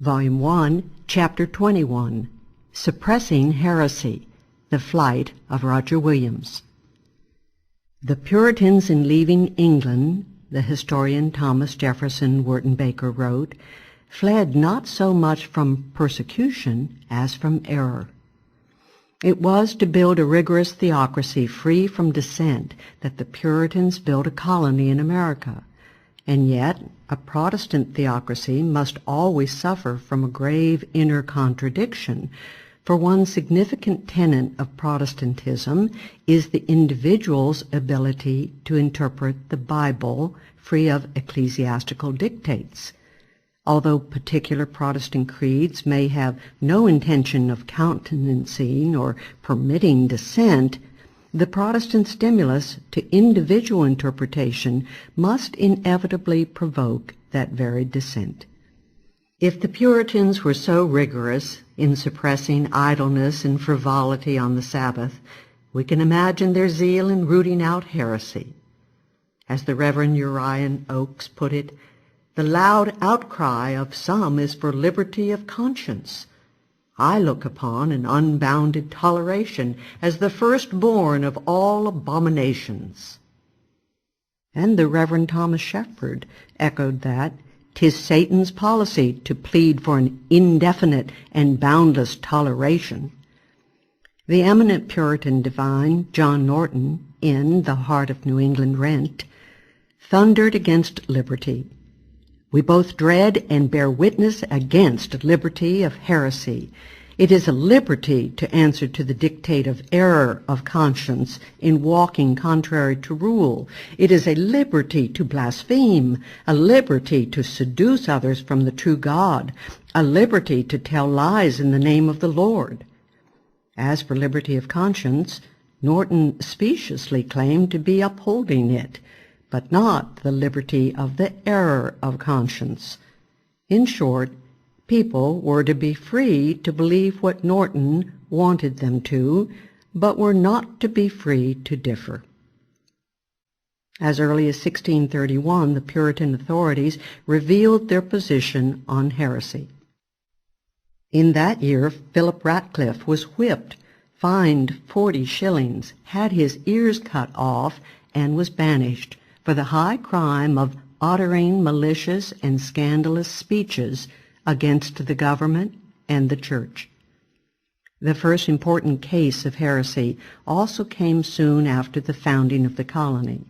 Volume 1, Chapter 21, Suppressing Heresy, The Flight of Roger Williams. The Puritans in leaving England, the historian Thomas Jefferson Wharton Baker wrote, fled not so much from persecution as from error. It was to build a rigorous theocracy free from dissent that the Puritans built a colony in America. And yet, a Protestant theocracy must always suffer from a grave inner contradiction, for one significant tenet of Protestantism is the individual's ability to interpret the Bible free of ecclesiastical dictates. Although particular Protestant creeds may have no intention of countenancing or permitting dissent, the Protestant stimulus to individual interpretation must inevitably provoke that very dissent. If the Puritans were so rigorous in suppressing idleness and frivolity on the Sabbath, we can imagine their zeal in rooting out heresy. As the Reverend Uriah Oakes put it, the loud outcry of some is for liberty of conscience. I look upon an unbounded toleration as the firstborn of all abominations. And the Reverend Thomas Shepard echoed that 'tis Satan's policy to plead for an indefinite and boundless toleration. The eminent Puritan divine John Norton, in The Heart of New England Rent, thundered against liberty. We both dread and bear witness against liberty of heresy. It is a liberty to answer to the dictate of error of conscience in walking contrary to rule. It is a liberty to blaspheme, a liberty to seduce others from the true God, a liberty to tell lies in the name of the Lord. As for liberty of conscience, Norton speciously claimed to be upholding it, but not the liberty of the error of conscience. In short, people were to be free to believe what Norton wanted them to, but were not to be free to differ. As early as 1631, the Puritan authorities revealed their position on heresy. In that year, Philip Ratcliffe was whipped, fined 40 shillings, had his ears cut off, and was banished for the high crime of uttering malicious and scandalous speeches against the government and the church. The first important case of heresy also came soon after the founding of the colony.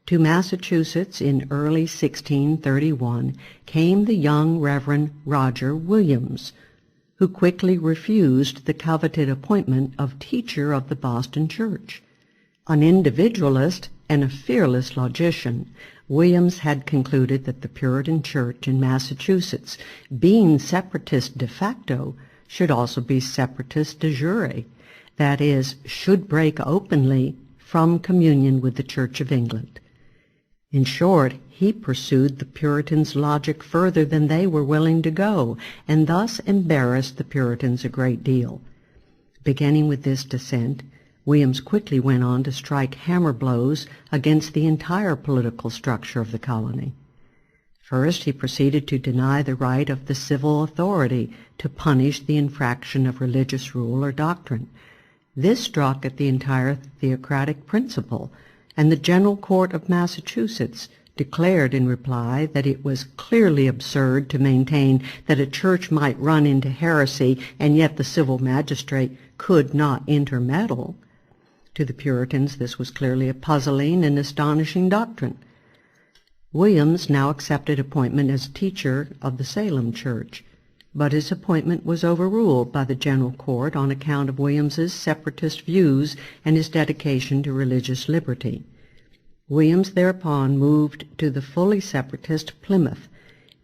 To Massachusetts in early 1631 came the young Reverend Roger Williams, who quickly refused the coveted appointment of teacher of the Boston Church. An individualist and a fearless logician, Williams had concluded that the Puritan Church in Massachusetts, being separatist de facto, should also be separatist de jure, that is, should break openly from communion with the Church of England. In short, he pursued the Puritans' logic further than they were willing to go, and thus embarrassed the Puritans a great deal. Beginning with this dissent, Williams quickly went on to strike hammer blows against the entire political structure of the colony. First, he proceeded to deny the right of the civil authority to punish the infraction of religious rule or doctrine. This struck at the entire theocratic principle, and the General Court of Massachusetts declared in reply that it was clearly absurd to maintain that a church might run into heresy and yet the civil magistrate could not intermeddle. To the Puritans, this was clearly a puzzling and astonishing doctrine. Williams now accepted appointment as teacher of the Salem Church, but his appointment was overruled by the General Court on account of Williams's separatist views and his dedication to religious liberty. Williams thereupon moved to the fully separatist Plymouth,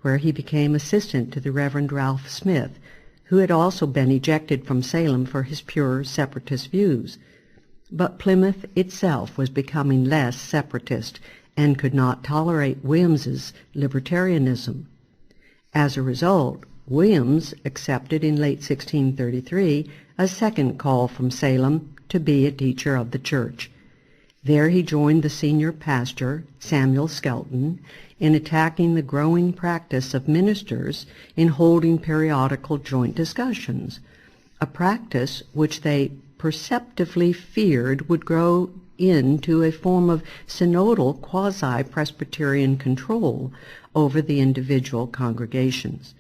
where he became assistant to the Reverend Ralph Smith, who had also been ejected from Salem for his pure separatist views. But Plymouth itself was becoming less separatist and could not tolerate Williams's libertarianism. As a result, Williams accepted in late 1633 a second call from Salem to be a teacher of the church. There he joined the senior pastor, Samuel Skelton, in attacking the growing practice of ministers in holding periodical joint discussions, a practice which they perceptively feared would grow into a form of synodal quasi-Presbyterian control over the individual congregations.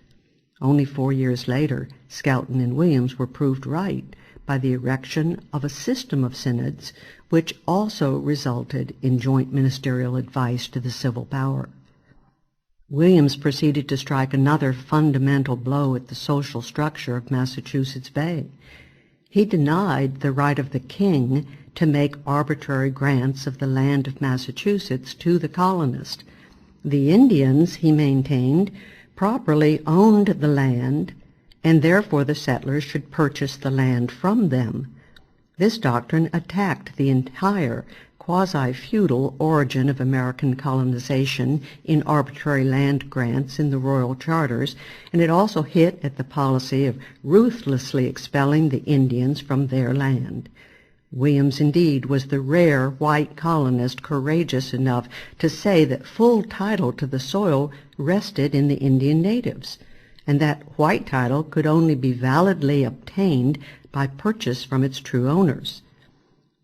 Only 4 years later, Skelton and Williams were proved right by the erection of a system of synods which also resulted in joint ministerial advice to the civil power. Williams proceeded to strike another fundamental blow at the social structure of Massachusetts Bay. He denied the right of the king to make arbitrary grants of the land of Massachusetts to the colonists. The Indians, he maintained, properly owned the land, and therefore the settlers should purchase the land from them. This doctrine attacked the entire quasi-feudal origin of American colonization in arbitrary land grants in the royal charters, and it also hit at the policy of ruthlessly expelling the Indians from their land. Williams, indeed, was the rare white colonist courageous enough to say that full title to the soil rested in the Indian natives, and that white title could only be validly obtained by purchase from its true owners.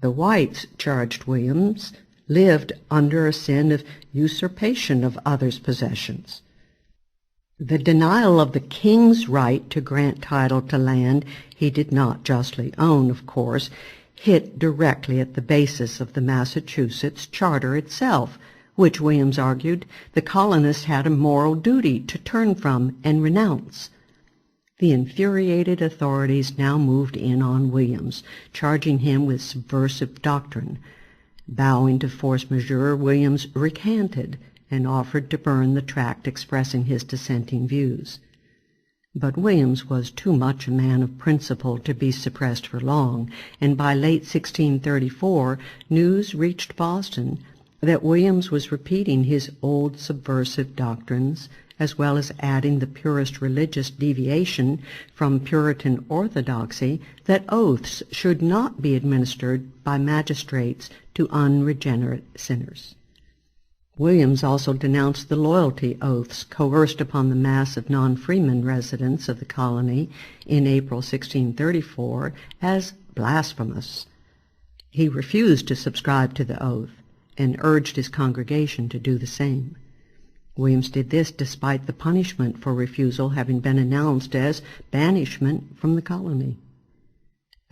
The whites, charged Williams, lived under a sin of usurpation of others' possessions. The denial of the king's right to grant title to land he did not justly own, of course, hit directly at the basis of the Massachusetts Charter itself, which, Williams argued, the colonists had a moral duty to turn from and renounce. The infuriated authorities now moved in on Williams, charging him with subversive doctrine. Bowing to force majeure, Williams recanted and offered to burn the tract expressing his dissenting views. But Williams was too much a man of principle to be suppressed for long, and by late 1634 news reached Boston that Williams was repeating his old subversive doctrines, as well as adding the purest religious deviation from Puritan orthodoxy that oaths should not be administered by magistrates to unregenerate sinners. Williams also denounced the loyalty oaths coerced upon the mass of non-freeman residents of the colony in April 1634 as blasphemous. He refused to subscribe to the oath and urged his congregation to do the same. Williams did this despite the punishment for refusal having been announced as banishment from the colony.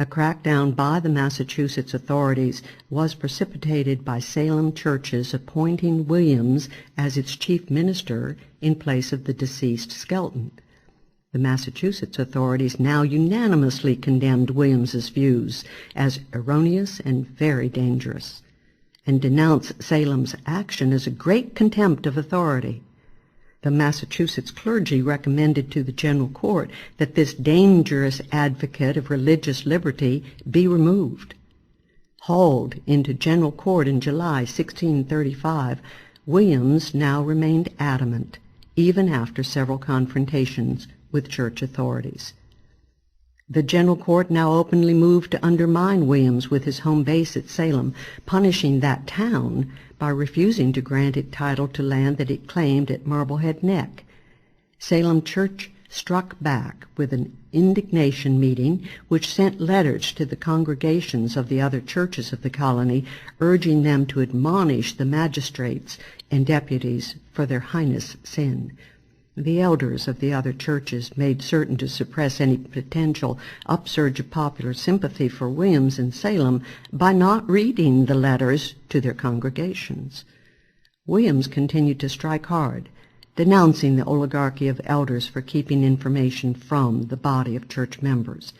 A crackdown by the Massachusetts authorities was precipitated by Salem churches appointing Williams as its chief minister in place of the deceased Skelton. The Massachusetts authorities now unanimously condemned Williams's views as erroneous and very dangerous, and denounced Salem's action as a great contempt of authority. The Massachusetts clergy recommended to the General Court that this dangerous advocate of religious liberty be removed. Hauled into General Court in July 1635, Williams now remained adamant, even after several confrontations with church authorities. The General Court now openly moved to undermine Williams with his home base at Salem, punishing that town by refusing to grant it title to land that it claimed at Marblehead Neck. Salem Church struck back with an indignation meeting which sent letters to the congregations of the other churches of the colony, urging them to admonish the magistrates and deputies for their heinous sin. The elders of the other churches made certain to suppress any potential upsurge of popular sympathy for Williams in Salem by not reading the letters to their congregations. Williams continued to strike hard, denouncing the oligarchy of elders for keeping information from the body of church members.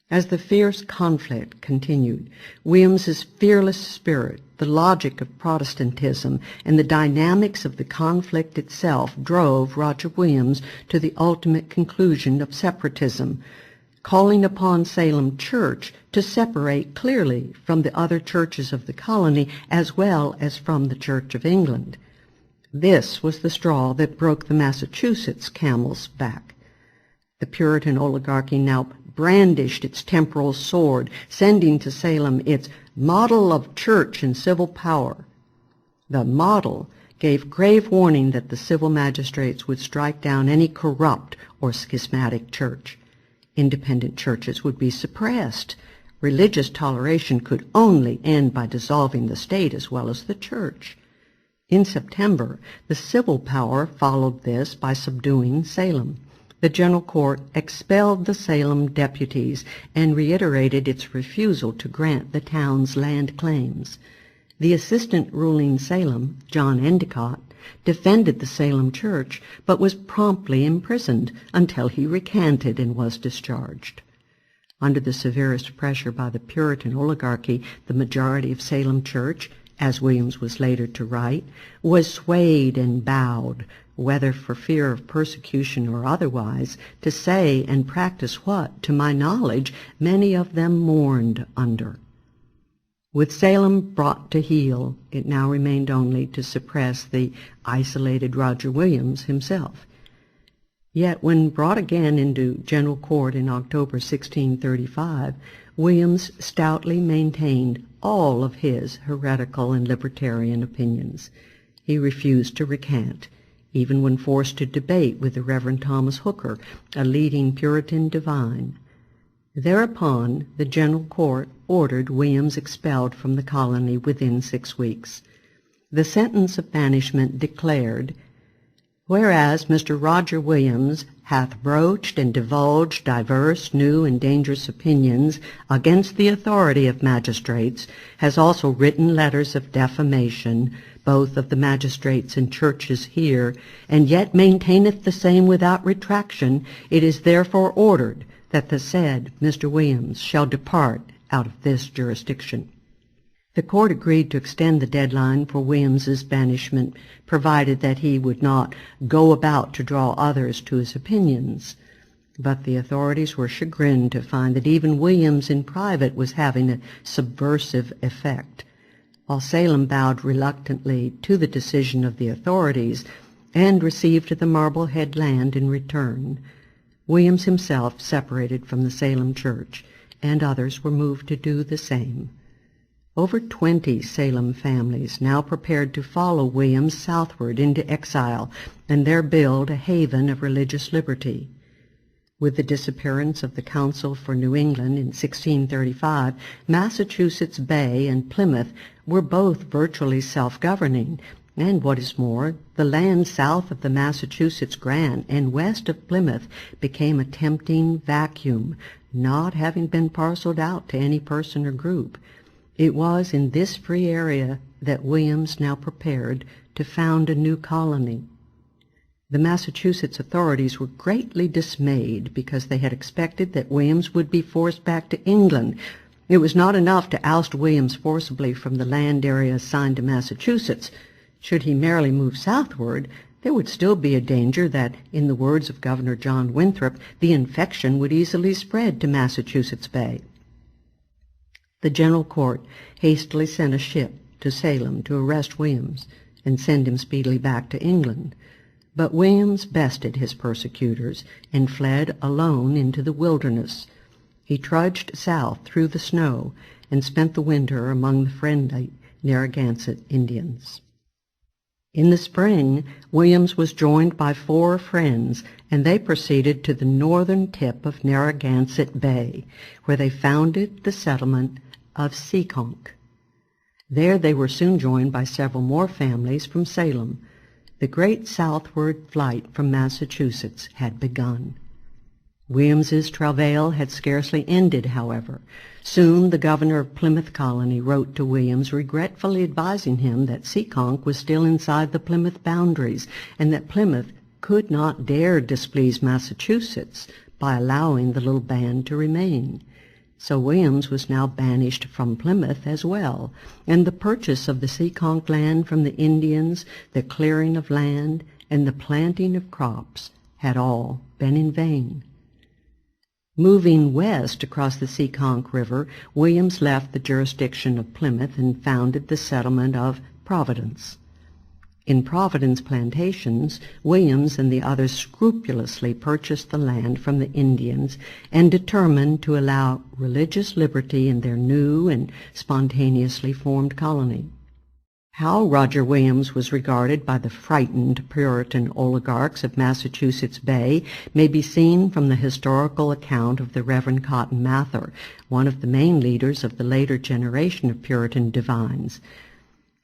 As the fierce conflict continued, Williams's fearless spirit, the logic of Protestantism, and the dynamics of the conflict itself drove Roger Williams to the ultimate conclusion of separatism, calling upon Salem Church to separate clearly from the other churches of the colony as well as from the Church of England. This was the straw that broke the Massachusetts camel's back. The Puritan oligarchy now brandished its temporal sword, sending to Salem its model of church and civil power. The model gave grave warning that the civil magistrates would strike down any corrupt or schismatic church. Independent churches would be suppressed. Religious toleration could only end by dissolving the state as well as the church. In September, the civil power followed this by subduing Salem. The General Court expelled the Salem deputies and reiterated its refusal to grant the town's land claims. The assistant ruling Salem, John Endicott, defended the Salem church, but was promptly imprisoned until he recanted and was discharged. Under the severest pressure by the Puritan oligarchy, the majority of Salem church, as Williams was later to write, was swayed and bowed, whether for fear of persecution or otherwise, to say and practice what, to my knowledge, many of them mourned under. With Salem brought to heel, it now remained only to suppress the isolated Roger Williams himself. Yet when brought again into General Court in October 1635, Williams stoutly maintained all of his heretical and libertarian opinions. He refused to recant, even when forced to debate with the Reverend Thomas Hooker, a leading Puritan divine. Thereupon, the General Court ordered Williams expelled from the colony within 6 weeks. The sentence of banishment declared, "Whereas Mr. Roger Williams hath broached and divulged divers new and dangerous opinions against the authority of magistrates, has also written letters of defamation, both of the magistrates and churches here, and yet maintaineth the same without retraction, it is therefore ordered that the said Mr. Williams shall depart out of this jurisdiction." The court agreed to extend the deadline for Williams's banishment, provided that he would not go about to draw others to his opinions. But the authorities were chagrined to find that even Williams in private was having a subversive effect. While Salem bowed reluctantly to the decision of the authorities and received the Marblehead land in return, Williams himself separated from the Salem church, and others were moved to do the same. Over 20 Salem families now prepared to follow Williams southward into exile and there build a haven of religious liberty. With the disappearance of the Council for New England in 1635, Massachusetts Bay and Plymouth were both virtually self-governing, and what is more, the land south of the Massachusetts Grant and west of Plymouth became a tempting vacuum, not having been parceled out to any person or group. It was in this free area that Williams now prepared to found a new colony. The Massachusetts authorities were greatly dismayed because they had expected that Williams would be forced back to England. It was not enough to oust Williams forcibly from the land area assigned to Massachusetts. Should he merely move southward, there would still be a danger that, in the words of Governor John Winthrop, the infection would easily spread to Massachusetts Bay. The General Court hastily sent a ship to Salem to arrest Williams and send him speedily back to England. But Williams bested his persecutors and fled alone into the wilderness. He trudged south through the snow and spent the winter among the friendly Narragansett Indians. In the spring, Williams was joined by 4 friends, and they proceeded to the northern tip of Narragansett Bay, where they founded the settlement of Seekonk. There they were soon joined by several more families from Salem. The great southward flight from Massachusetts had begun. Williams's travail had scarcely ended, however. Soon the governor of Plymouth Colony wrote to Williams regretfully advising him that Seekonk was still inside the Plymouth boundaries, and that Plymouth could not dare displease Massachusetts by allowing the little band to remain. So Williams was now banished from Plymouth as well, and the purchase of the Seekonk land from the Indians, the clearing of land, and the planting of crops had all been in vain. Moving west across the Seekonk River, Williams left the jurisdiction of Plymouth and founded the settlement of Providence. In Providence plantations, Williams and the others scrupulously purchased the land from the Indians and determined to allow religious liberty in their new and spontaneously formed colony. How Roger Williams was regarded by the frightened Puritan oligarchs of Massachusetts Bay may be seen from the historical account of the Reverend Cotton Mather, one of the main leaders of the later generation of Puritan divines.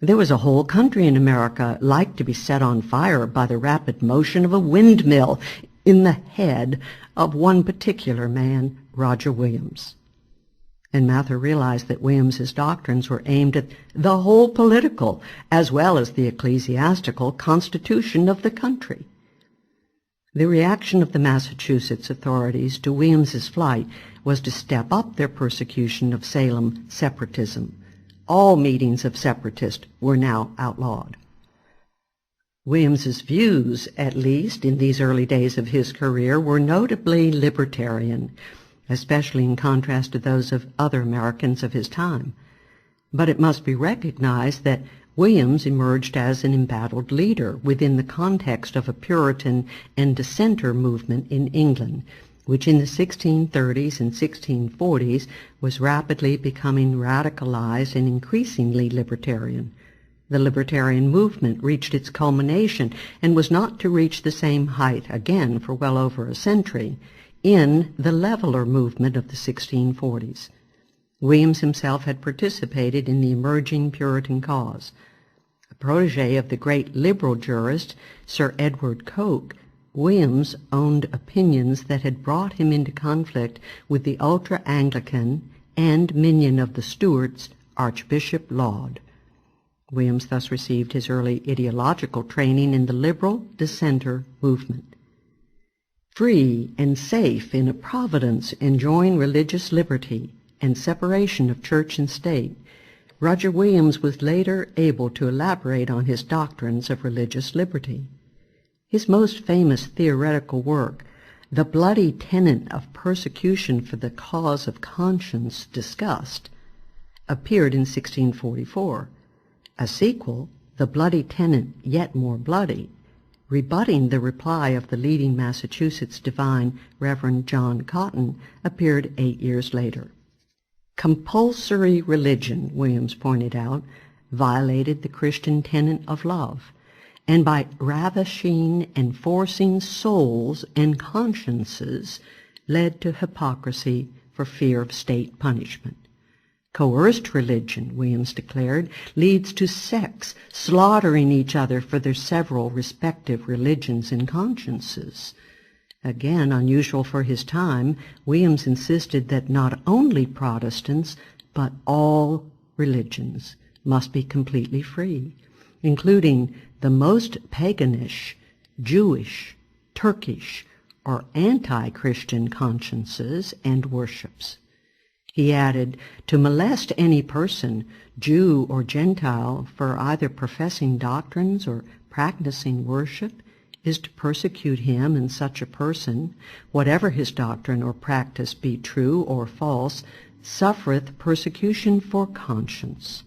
There was a whole country in America like to be set on fire by the rapid motion of a windmill in the head of one particular man, Roger Williams. And Mather realized that Williams's doctrines were aimed at the whole political as well as the ecclesiastical constitution of the country. The reaction of the Massachusetts authorities to Williams's flight was to step up their persecution of Salem separatism. All meetings of separatists were now outlawed. Williams's views, at least in these early days of his career, were notably libertarian, especially in contrast to those of other Americans of his time. But it must be recognized that Williams emerged as an embattled leader within the context of a Puritan and dissenter movement in England, which in the 1630s and 1640s was rapidly becoming radicalized and increasingly libertarian. The libertarian movement reached its culmination and was not to reach the same height again for well over a century in the leveler movement of the 1640s. Williams himself had participated in the emerging Puritan cause. A protege of the great liberal jurist Sir Edward Coke, Williams owned opinions that had brought him into conflict with the ultra-Anglican and minion of the Stuarts, Archbishop Laud. Williams thus received his early ideological training in the liberal dissenter movement. Free and safe in a Providence enjoying religious liberty and separation of church and state, Roger Williams was later able to elaborate on his doctrines of religious liberty. His most famous theoretical work, The Bloody Tenet of Persecution for the Cause of Conscience Discussed, appeared in 1644. A sequel, The Bloody Tenet Yet More Bloody, rebutting the reply of the leading Massachusetts divine, Reverend John Cotton, appeared 8 years later. Compulsory religion, Williams pointed out, violated the Christian tenet of love, and by ravishing and forcing souls and consciences led to hypocrisy for fear of state punishment. Coerced religion, Williams declared, leads to sects slaughtering each other for their several respective religions and consciences. Again, unusual for his time, Williams insisted that not only Protestants, but all religions must be completely free, including the most paganish, Jewish, Turkish, or anti-Christian consciences and worships. He added, to molest any person, Jew or Gentile, for either professing doctrines or practicing worship, is to persecute him and such a person, whatever his doctrine or practice be true or false, suffereth persecution for conscience.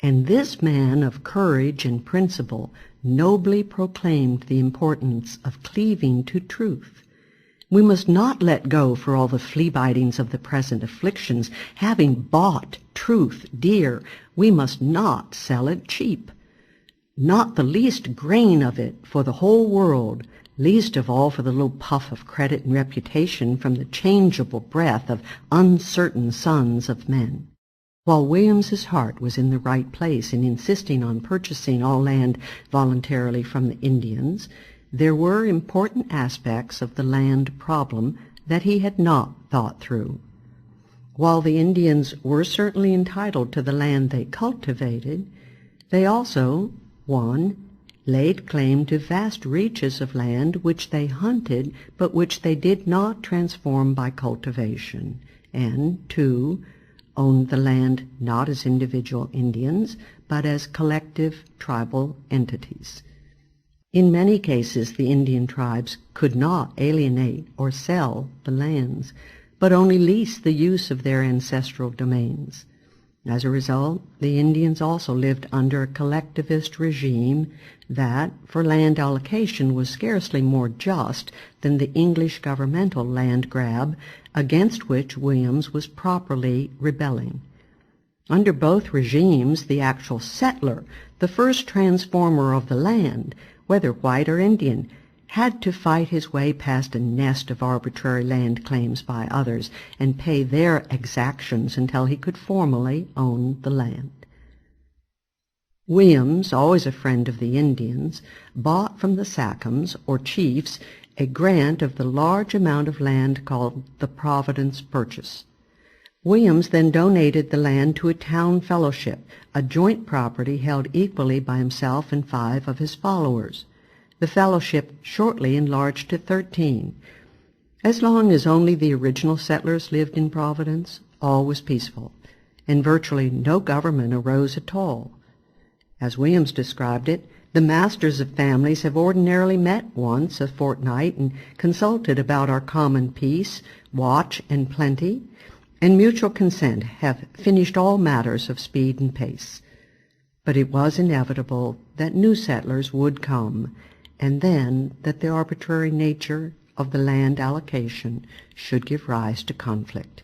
And this man of courage and principle nobly proclaimed the importance of cleaving to truth. We must not let go for all the flea-bitings of the present afflictions. Having bought truth dear, we must not sell it cheap. Not the least grain of it for the whole world, least of all for the little puff of credit and reputation from the changeable breath of uncertain sons of men. While Williams's heart was in the right place in insisting on purchasing all land voluntarily from the Indians, there were important aspects of the land problem that he had not thought through. While the Indians were certainly entitled to the land they cultivated, they also, 1. laid claim to vast reaches of land which they hunted but which they did not transform by cultivation, and 2. owned the land not as individual Indians but as collective tribal entities. In many cases, the Indian tribes could not alienate or sell the lands, but only lease the use of their ancestral domains. As a result, the Indians also lived under a collectivist regime that, for land allocation, was scarcely more just than the English governmental land grab against which Williams was properly rebelling. Under both regimes, the actual settler, the first transformer of the land, whether white or Indian, had to fight his way past a nest of arbitrary land claims by others and pay their exactions until he could formally own the land. Williams, always a friend of the Indians, bought from the Sachems, or chiefs, a grant of the large amount of land called the Providence Purchase. Williams then donated the land to a town fellowship, a joint property held equally by himself and 5 of his followers. The fellowship shortly enlarged to 13. As long as only the original settlers lived in Providence, all was peaceful, and virtually no government arose at all. As Williams described it, the masters of families have ordinarily met once a fortnight and consulted about our common peace, watch, and plenty, and mutual consent have finished all matters of speed and pace. But it was inevitable that new settlers would come, and then that the arbitrary nature of the land allocation should give rise to conflict.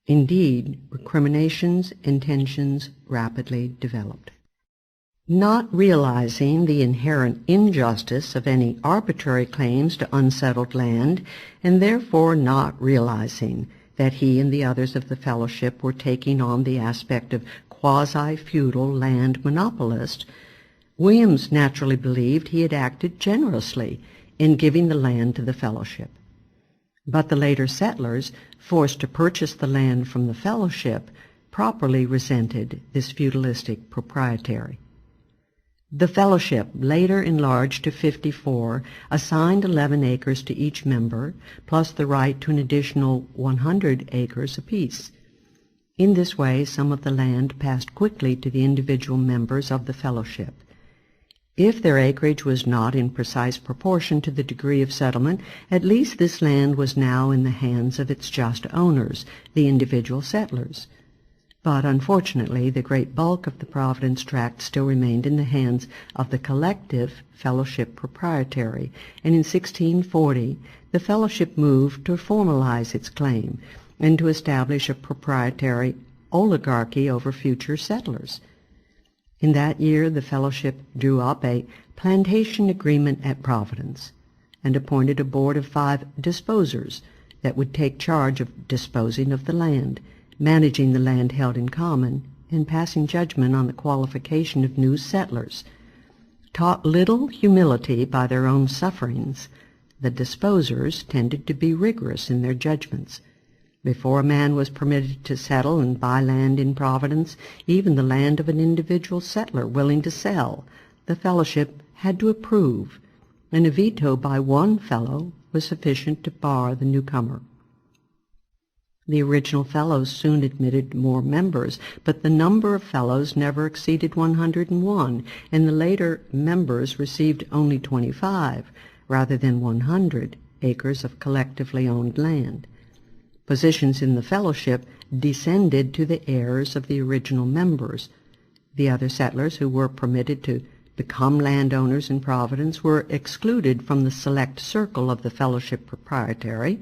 Indeed, recriminations and tensions rapidly developed. Not realizing the inherent injustice of any arbitrary claims to unsettled land, and therefore not realizing that he and the others of the fellowship were taking on the aspect of quasi-feudal land monopolist, Williams naturally believed he had acted generously in giving the land to the fellowship. But the later settlers, forced to purchase the land from the fellowship, properly resented this feudalistic proprietary. The fellowship, later enlarged to 54, assigned 11 acres to each member, plus the right to an additional 100 acres apiece. In this way, some of the land passed quickly to the individual members of the fellowship. If their acreage was not in precise proportion to the degree of settlement, at least this land was now in the hands of its just owners, the individual settlers. But unfortunately, the great bulk of the Providence tract still remained in the hands of the collective fellowship proprietary, and in 1640 the fellowship moved to formalize its claim and to establish a proprietary oligarchy over future settlers. In that year the fellowship drew up a plantation agreement at Providence and appointed a board of 5 disposers that would take charge of disposing of the land, managing the land held in common, and passing judgment on the qualification of new settlers. Taught little humility by their own sufferings, the disposers tended to be rigorous in their judgments. Before a man was permitted to settle and buy land in Providence, even the land of an individual settler willing to sell, the fellowship had to approve, and a veto by one fellow was sufficient to bar the newcomer. The original fellows soon admitted more members, but the number of fellows never exceeded 101, and the later members received only 25, rather than 100, acres of collectively owned land. Positions in the fellowship descended to the heirs of the original members. The other settlers who were permitted to become landowners in Providence were excluded from the select circle of the fellowship proprietary,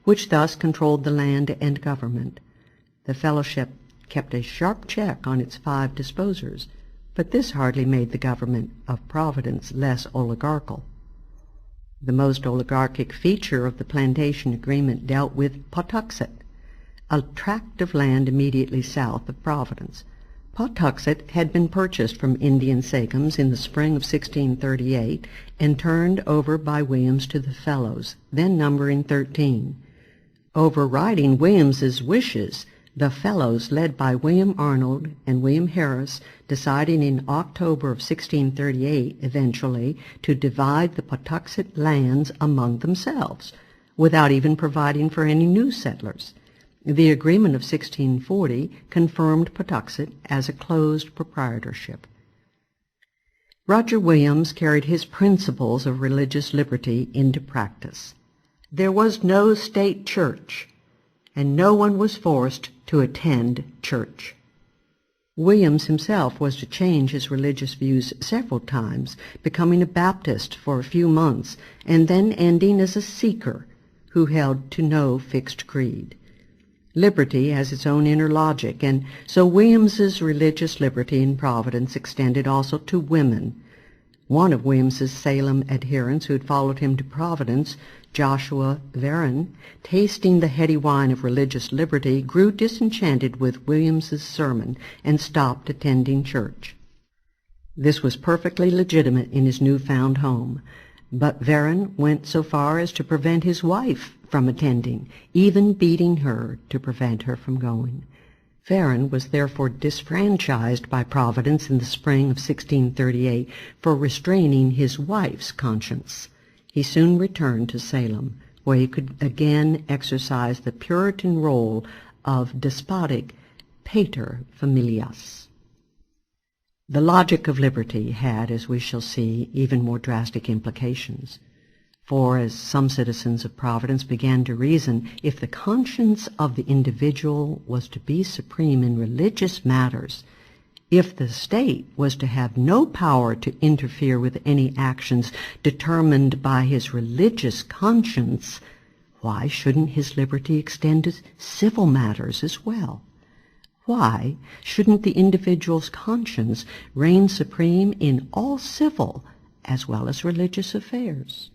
which thus controlled the land and government. The fellowship kept a sharp check on its 5 disposers, but this hardly made the government of Providence less oligarchical. The most oligarchic feature of the plantation agreement dealt with Pawtuxet, a tract of land immediately south of Providence. Pawtuxet had been purchased from Indian Sachems in the spring of 1638 and turned over by Williams to the fellows, then numbering 13. Overriding Williams's wishes, the fellows, led by William Arnold and William Harris, deciding in October of 1638 eventually to divide the Pawtuxet lands among themselves, without even providing for any new settlers. The agreement of 1640 confirmed Pawtuxet as a closed proprietorship. Roger Williams carried his principles of religious liberty into practice. There was no state church, and no one was forced to attend church. Williams himself was to change his religious views several times, becoming a Baptist for a few months, and then ending as a seeker who held to no fixed creed. Liberty has its own inner logic, and so Williams's religious liberty in Providence extended also to women. One of Williams's Salem adherents who had followed him to Providence, Joshua Varon, tasting the heady wine of religious liberty, grew disenchanted with Williams's sermon and stopped attending church. This was perfectly legitimate in his newfound home, but Varon went so far as to prevent his wife from attending, even beating her to prevent her from going. Varon was therefore disfranchised by Providence in the spring of 1638 for restraining his wife's conscience. He soon returned to Salem, where he could again exercise the Puritan role of despotic pater familias. The logic of liberty had, as we shall see, even more drastic implications. For, as some citizens of Providence began to reason, if the conscience of the individual was to be supreme in religious matters, if the state was to have no power to interfere with any actions determined by his religious conscience, why shouldn't his liberty extend to civil matters as well? Why shouldn't the individual's conscience reign supreme in all civil as well as religious affairs?